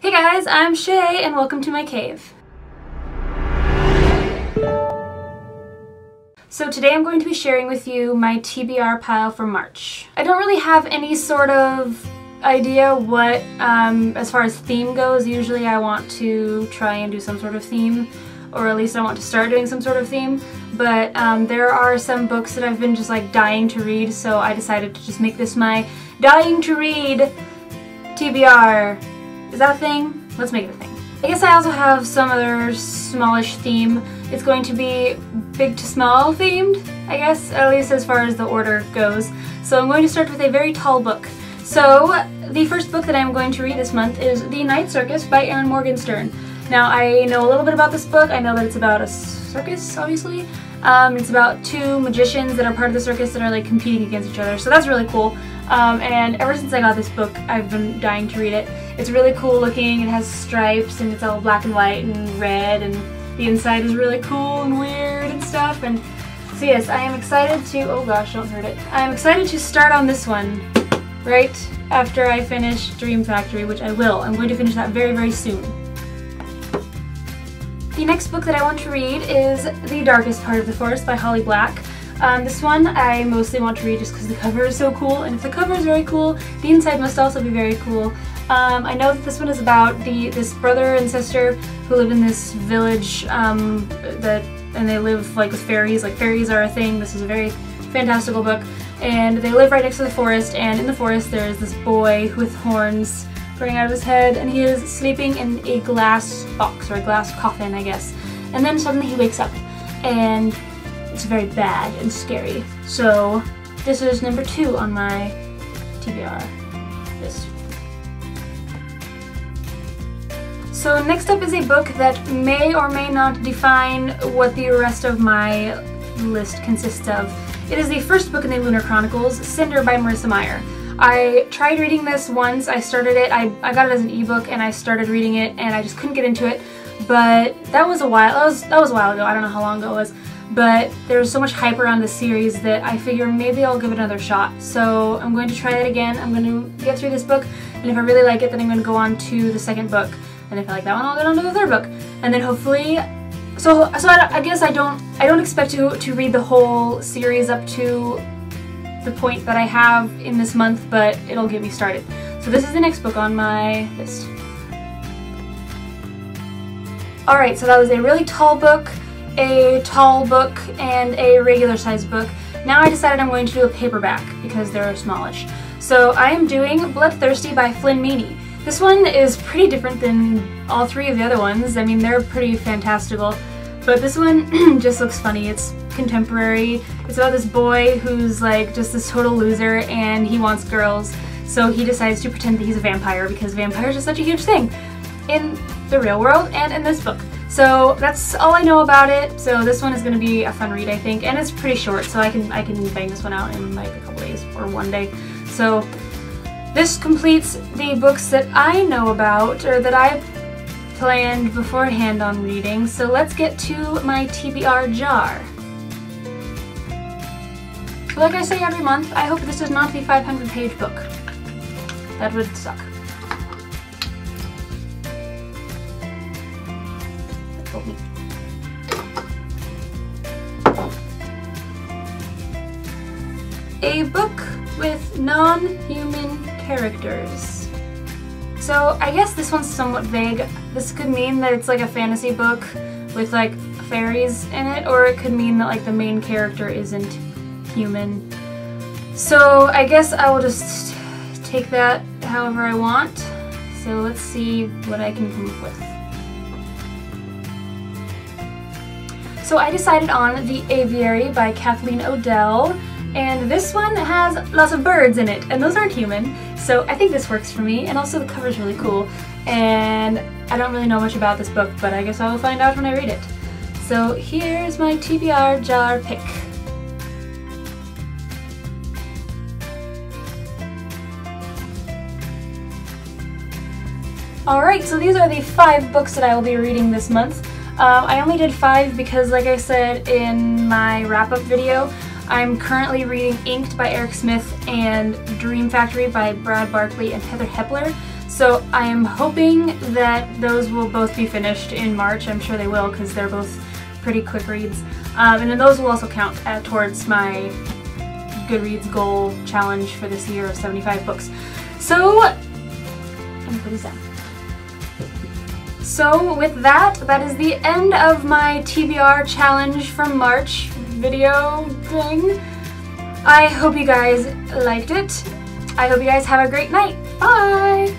Hey guys, I'm Shay and welcome to my cave. So today I'm going to be sharing with you my TBR pile for March. I don't really have any sort of idea what, as far as theme goes. Usually I want to try and do some sort of theme, or at least I want to start doing some sort of theme, but there are some books that I've been just like dying to read, so I decided to just make this my dying to read TBR. Is that a thing? Let's make it a thing. I guess I also have some other smallish theme. It's going to be big to small themed, I guess, at least as far as the order goes. So I'm going to start with a very tall book. So the first book that I'm going to read this month is The Night Circus by Erin Morgenstern. Now I know a little bit about this book. I know that it's about a circus, obviously. It's about two magicians that are part of the circus that are like competing against each other, so that's really cool. And ever since I got this book, I've been dying to read it. It's really cool looking, it has stripes, and it's all black and white and red, and the inside is really cool and weird and stuff. And so yes, I am excited to, oh gosh, don't hurt it. I am excited to start on this one right after I finish Dream Factory, which I will. I'm going to finish that very, very soon. The next book that I want to read is The Darkest Part of the Forest by Holly Black. This one I mostly want to read just because the cover is so cool, and if the cover is very cool, the inside must also be very cool. I know that this one is about this brother and sister who live in this village, and they live like with fairies. Like fairies are a thing. This is a very fantastical book, and they live right next to the forest. And in the forest, there is this boy with horns growing out of his head, and he is sleeping in a glass box or a glass coffin, I guess. And then suddenly he wakes up, and it's very bad and scary. So this is number 2 on my TBR list. So next up is a book that may or may not define what the rest of my list consists of. It is the first book in the Lunar Chronicles, Cinder by Marissa Meyer. I tried reading this once. I started it, I got it as an ebook and I started reading it and I just couldn't get into it. But that was a while ago. I don't know how long ago it was. But there was so much hype around this series that I figure maybe I'll give it another shot. So I'm going to try that again. I'm going to get through this book, and if I really like it, then I'm going to go on to the second book. And if I like that one, I'll get on to the third book. And then hopefully, I guess I don't expect to read the whole series up to the point that I have in this month, but it'll get me started. So this is the next book on my list. Alright, so that was a really tall book, a tall book, and a regular sized book. Now I decided I'm going to do a paperback because they're smallish. So I am doing Bloodthirsty by Flynn Meany. This one is pretty different than all 3 of the other ones. I mean, they're pretty fantastical, but this one just looks funny. It's contemporary. It's about this boy who's like just this total loser and he wants girls, so he decides to pretend that he's a vampire because vampires are such a huge thing in the real world and in this book. So that's all I know about it. So this one is going to be a fun read, I think, and it's pretty short, so I can bang this one out in like a couple days or one day. So this completes the books that I know about or that I've planned beforehand on reading. So let's get to my TBR jar. So like I say every month, I hope this is not the 500-page book. That would suck. A book with non-human characters. So I guess this one's somewhat vague. This could mean that it's like a fantasy book with like fairies in it, or it could mean that like the main character isn't human. So I guess I will just take that however I want. So let's see what I can come up with. So I decided on The Aviary by Kathleen Odell, and this one has lots of birds in it, and those aren't human, so I think this works for me, and also the cover's really cool, and I don't really know much about this book, but I guess I will find out when I read it. So here's my TBR jar pick. Alright, so these are the 5 books that I will be reading this month. I only did 5 because, like I said in my wrap-up video, I'm currently reading Inked by Eric Smith and Dream Factory by Brad Barkley and Heather Hepler. So I am hoping that those will both be finished in March. I'm sure they will because they're both pretty quick reads. And then those will also count towards my Goodreads goal challenge for this year of 75 books. So, I'm gonna put these down. So with that, that is the end of my TBR challenge from March video thing. I hope you guys liked it. I hope you guys have a great night. Bye!